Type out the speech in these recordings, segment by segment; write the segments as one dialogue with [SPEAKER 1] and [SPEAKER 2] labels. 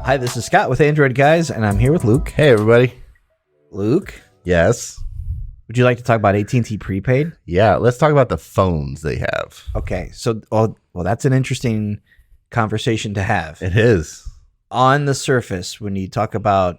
[SPEAKER 1] Hi, this is Scott with Android Guys, and I'm here with Luke.
[SPEAKER 2] Hey, everybody.
[SPEAKER 1] Luke,
[SPEAKER 2] Yes.
[SPEAKER 1] would you like to talk about AT&T Prepaid?
[SPEAKER 2] Yeah, let's talk about the phones they have.
[SPEAKER 1] Okay, so that's an interesting conversation to have.
[SPEAKER 2] It is.
[SPEAKER 1] On the surface, when you talk about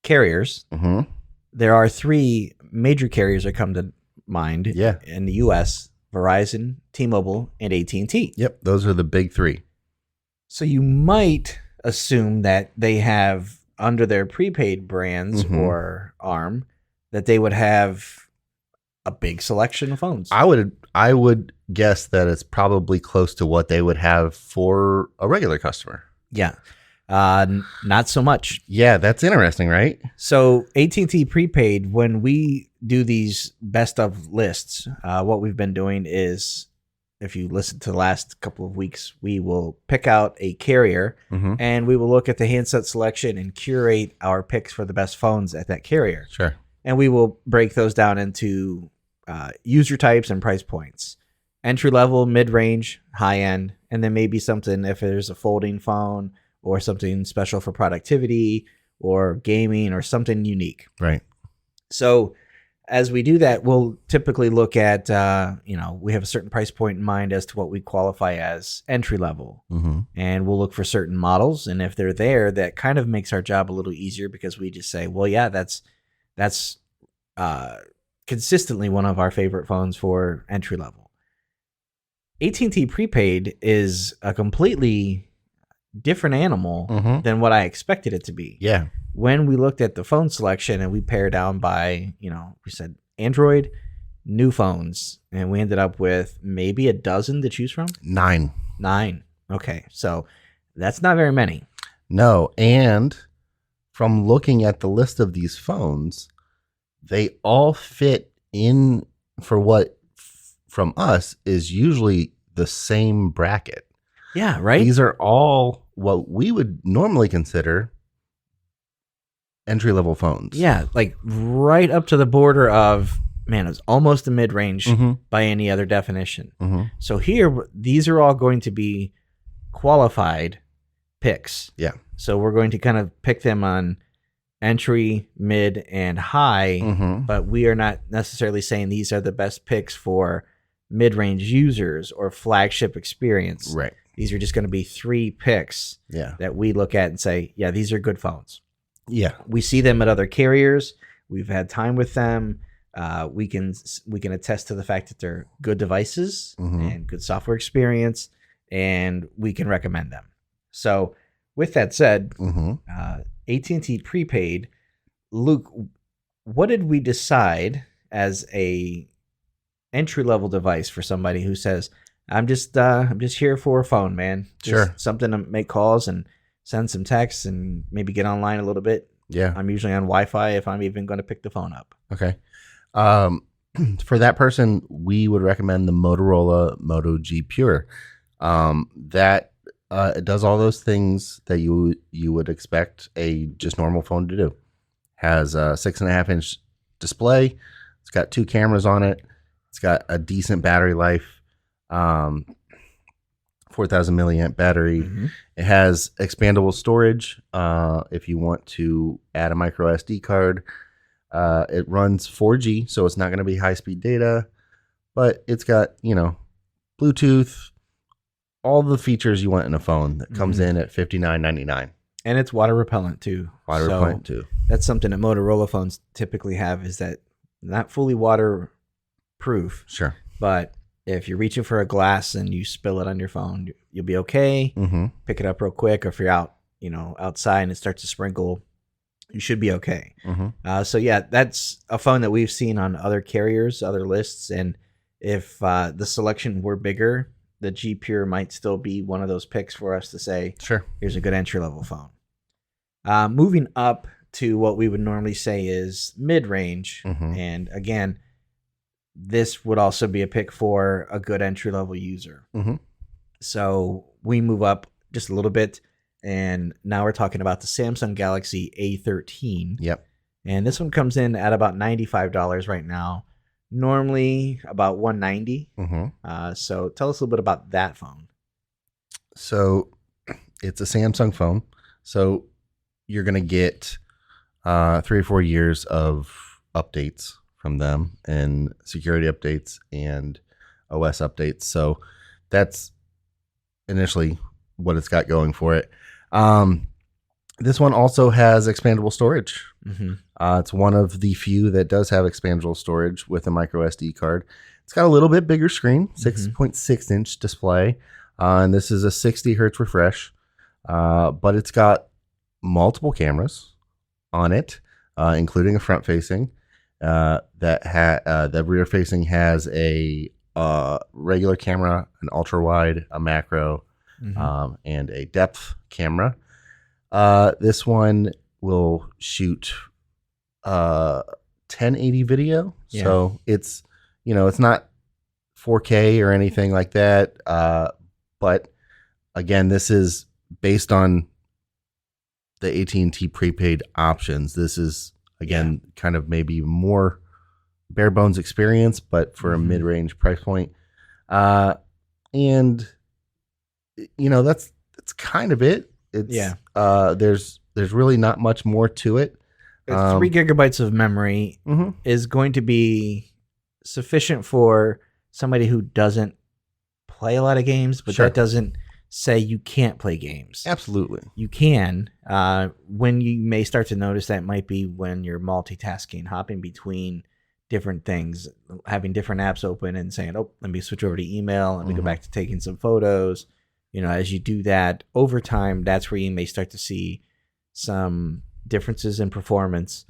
[SPEAKER 1] carriers,
[SPEAKER 2] Mm-hmm.
[SPEAKER 1] there are three major carriers that come to mind
[SPEAKER 2] Yeah.
[SPEAKER 1] in the U.S., Verizon, T-Mobile, and AT&T.
[SPEAKER 2] Yep, those are the big three.
[SPEAKER 1] So you might assume that they have, under their prepaid brands or ARM, that they would have a big selection of phones.
[SPEAKER 2] I would guess that it's probably close to what they would have for a regular customer.
[SPEAKER 1] Yeah. Not so much.
[SPEAKER 2] Yeah, that's interesting, right?
[SPEAKER 1] So AT&T Prepaid, when we do these best of lists, what we've been doing is, if you listen to the last couple of weeks, we will pick out a carrier and we will look at the handset selection and curate our picks for the best phones at that carrier.
[SPEAKER 2] Sure.
[SPEAKER 1] And we will break those down into user types and price points. Entry level, mid-range, high-end, and then maybe something if there's a folding phone or something special for productivity or gaming or something unique.
[SPEAKER 2] Right.
[SPEAKER 1] So as we do that, we'll typically look at, we have a certain price point in mind as to what we qualify as entry level. And we'll look for certain models. And if they're there, that kind of makes our job a little easier because we just say, well, yeah, that's consistently one of our favorite phones for entry level. AT&T Prepaid is a completely different animal than what I expected it to be.
[SPEAKER 2] Yeah.
[SPEAKER 1] When we looked at the phone selection and we pared down by, we said Android, new phones, and we ended up with maybe a dozen to choose from.
[SPEAKER 2] 9.
[SPEAKER 1] Okay. So that's not very many.
[SPEAKER 2] No. And from looking at the list of these phones, they all fit in for what from us is usually the same bracket.
[SPEAKER 1] Yeah, right?
[SPEAKER 2] These are all what we would normally consider entry-level phones.
[SPEAKER 1] Yeah, like right up to the border of, man, it's almost a mid-range by any other definition. So here, these are all going to be qualified picks.
[SPEAKER 2] Yeah.
[SPEAKER 1] So we're going to kind of pick them on entry, mid, and high, but we are not necessarily saying these are the best picks for mid-range users or flagship experience.
[SPEAKER 2] Right.
[SPEAKER 1] These are just going to be 3 picks that we look at and say, yeah, these are good phones.
[SPEAKER 2] Yeah.
[SPEAKER 1] We see them at other carriers. We've had time with them. We can attest to the fact that they're good devices and good software experience, and we can recommend them. So with that said, AT&T Prepaid, Luke, what did we decide as a entry-level device for somebody who says, I'm just here for a phone, man. Just something to make calls and send some texts and maybe get online a little bit.
[SPEAKER 2] Yeah.
[SPEAKER 1] I'm usually on Wi-Fi if I'm even going to pick the phone up.
[SPEAKER 2] Okay. For that person, we would recommend the Motorola Moto G Pure. That it does all those things that you would expect a just normal phone to do. Has a 6.5-inch display. It's got 2 cameras on it. It's got a decent battery life. 4,000 milliamp battery. It has expandable storage. If you want to add a micro SD card, it runs 4G, so it's not going to be high speed data, but it's got, Bluetooth, all the features you want in a phone that comes in at $59.99.
[SPEAKER 1] And it's water repellent too.
[SPEAKER 2] Repellent too.
[SPEAKER 1] That's something that Motorola phones typically have, is that not fully waterproof.
[SPEAKER 2] Sure.
[SPEAKER 1] But if you're reaching for a glass and you spill it on your phone, you'll be okay. Pick it up real quick. Or if you're out, outside and it starts to sprinkle, you should be okay. So yeah, that's a phone that we've seen on other carriers, other lists. And if the selection were bigger, the G Pure might still be one of those picks for us to say,
[SPEAKER 2] sure,
[SPEAKER 1] here's a good entry-level phone. Moving up to what we would normally say is mid-range. And again, this would also be a pick for a good entry-level user. So we move up just a little bit, and now we're talking about the Samsung Galaxy A13.
[SPEAKER 2] Yep.
[SPEAKER 1] And this one comes in at about $95 right now. Normally about $190. So tell us a little bit about that phone.
[SPEAKER 2] So it's a Samsung phone. So you're going to get 3 or 4 years of updates from them, and security updates and OS updates. So that's initially what it's got going for it. This one also has expandable storage. It's one of the few that does have expandable storage with a micro SD card. It's got a little bit bigger screen, 6.6 inch display, and this is a 60 hertz refresh. But it's got multiple cameras on it, including a front facing. The rear facing has a regular camera, an ultra wide, a macro, and a depth camera. This one will shoot 1080 video, so it's not 4K or anything like that. But again, this is based on the AT&T prepaid options. This is again kind of maybe more bare bones experience, but for a mid range price point. And that's kind of it. It's there's really not much more to it.
[SPEAKER 1] 3 gigabytes of memory is going to be sufficient for somebody who doesn't play a lot of games, but that doesn't say you can't play games.
[SPEAKER 2] Absolutely.
[SPEAKER 1] You can. When you may start to notice that might be when you're multitasking, hopping between different things, having different apps open and saying, oh, let me switch over to email. Let me go back to taking some photos. As you do that over time, that's where you may start to see some differences in performance.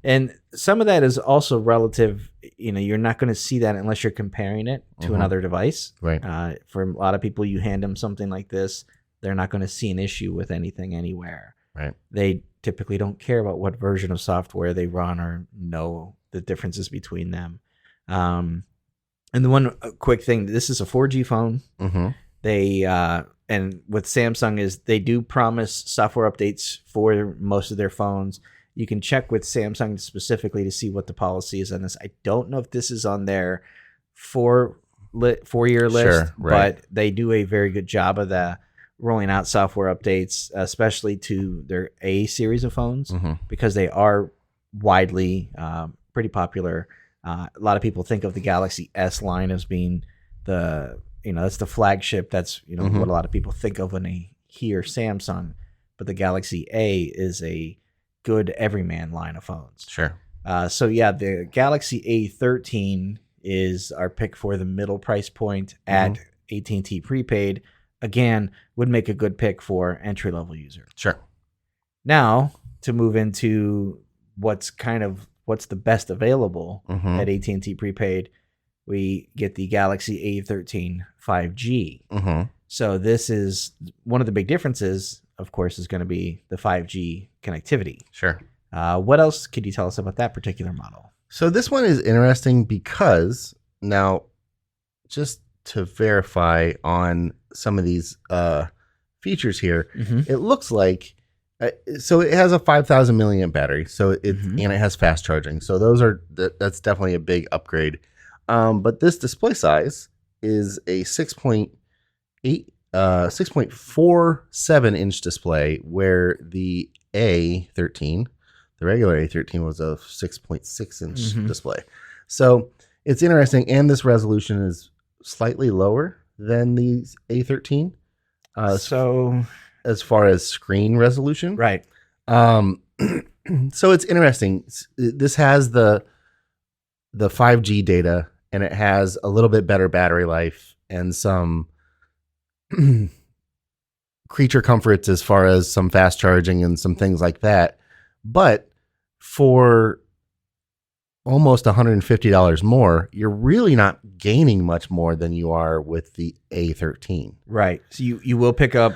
[SPEAKER 1] And some of that is also relative. You're not going to see that unless you're comparing it to another device.
[SPEAKER 2] Right.
[SPEAKER 1] For a lot of people, you hand them something like this, they're not going to see an issue with anything anywhere.
[SPEAKER 2] Right.
[SPEAKER 1] They typically don't care about what version of software they run or know the differences between them. And the one quick thing, this is a 4G phone. They and with Samsung is they do promise software updates for most of their phones. You can check with Samsung specifically to see what the policy is on this. I don't know if this is on their 4-year list, but they do a very good job of the rolling out software updates, especially to their A series of phones, because they are widely pretty popular. A lot of people think of the Galaxy S line as being that's the flagship. That's what a lot of people think of when they hear Samsung. But the Galaxy A is a good everyman line of phones.
[SPEAKER 2] Sure.
[SPEAKER 1] So the Galaxy A13 is our pick for the middle price point at AT&T Prepaid. Again, would make a good pick for entry level user.
[SPEAKER 2] Sure.
[SPEAKER 1] Now to move into what's the best available at AT&T Prepaid. We get the Galaxy A13 5G. So this is one of the big differences, of course, is going to be the 5G connectivity.
[SPEAKER 2] Sure.
[SPEAKER 1] What else could you tell us about that particular model?
[SPEAKER 2] So this one is interesting because now, just to verify on some of these features here, it looks like so it has a 5,000 milliamp battery. So and it has fast charging. So that's definitely a big upgrade. But this display size is a 6.47 inch display, where the A13, the regular A13, was a 6.6 inch display. So it's interesting, and this resolution is slightly lower than the A13.
[SPEAKER 1] So
[SPEAKER 2] as far as screen resolution,
[SPEAKER 1] right?
[SPEAKER 2] So it's interesting. This has the 5G data, and it has a little bit better battery life and some creature comforts as far as some fast charging and some things like that. But for almost $150 more, you're really not gaining much more than you are with the A13.
[SPEAKER 1] Right. So you will pick up,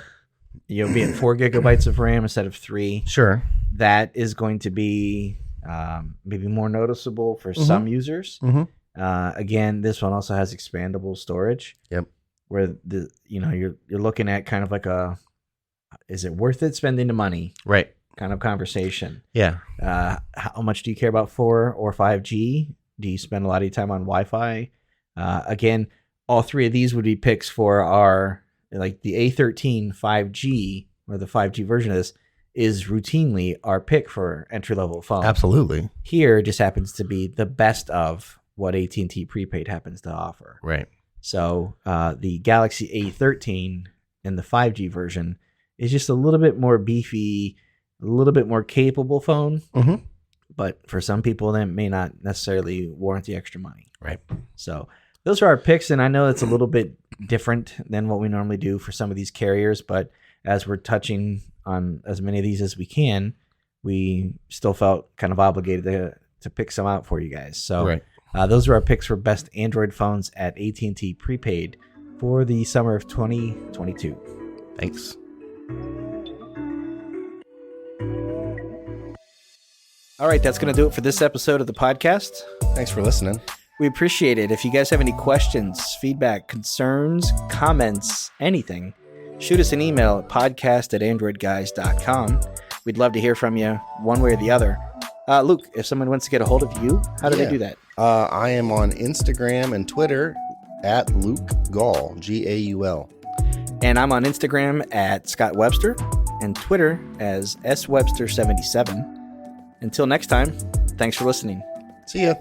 [SPEAKER 1] you'll be at 4 gigabytes of RAM instead of 3.
[SPEAKER 2] Sure.
[SPEAKER 1] That is going to be maybe more noticeable for some users. Again, this one also has expandable storage.
[SPEAKER 2] Yep.
[SPEAKER 1] Where you're looking at kind of like is it worth it spending the money?
[SPEAKER 2] Right.
[SPEAKER 1] Kind of conversation.
[SPEAKER 2] Yeah.
[SPEAKER 1] How much do you care about 4 or 5G? Do you spend a lot of your time on Wi-Fi? Again, all 3 of these would be picks for our, like the A13 5G, or the 5G version of this, is routinely our pick for entry-level phone.
[SPEAKER 2] Absolutely.
[SPEAKER 1] Here just happens to be the best of what AT&T Prepaid happens to offer.
[SPEAKER 2] Right.
[SPEAKER 1] So the Galaxy A13 in the 5G version is just a little bit more beefy, a little bit more capable phone.
[SPEAKER 2] Mm-hmm.
[SPEAKER 1] But for some people, that may not necessarily warrant the extra money.
[SPEAKER 2] Right.
[SPEAKER 1] So those are our picks, and I know it's a little bit different than what we normally do for some of these carriers, but as we're touching on as many of these as we can, we still felt kind of obligated to pick some out for you guys. So
[SPEAKER 2] Right.
[SPEAKER 1] Those are our picks for best Android phones at AT&T Prepaid for the summer of 2022.
[SPEAKER 2] Thanks.
[SPEAKER 1] All right, that's going to do it for this episode of the podcast.
[SPEAKER 2] Thanks for listening.
[SPEAKER 1] We appreciate it. If you guys have any questions, feedback, concerns, comments, anything, shoot us an email at podcast@AndroidGuys.com. We'd love to hear from you one way or the other. Luke, if someone wants to get a hold of you, how do they do that?
[SPEAKER 2] I am on Instagram and Twitter at Luke Gaul, Gaul.
[SPEAKER 1] And I'm on Instagram at Scott Webster and Twitter as SWebster77. Until next time, thanks for listening.
[SPEAKER 2] See ya.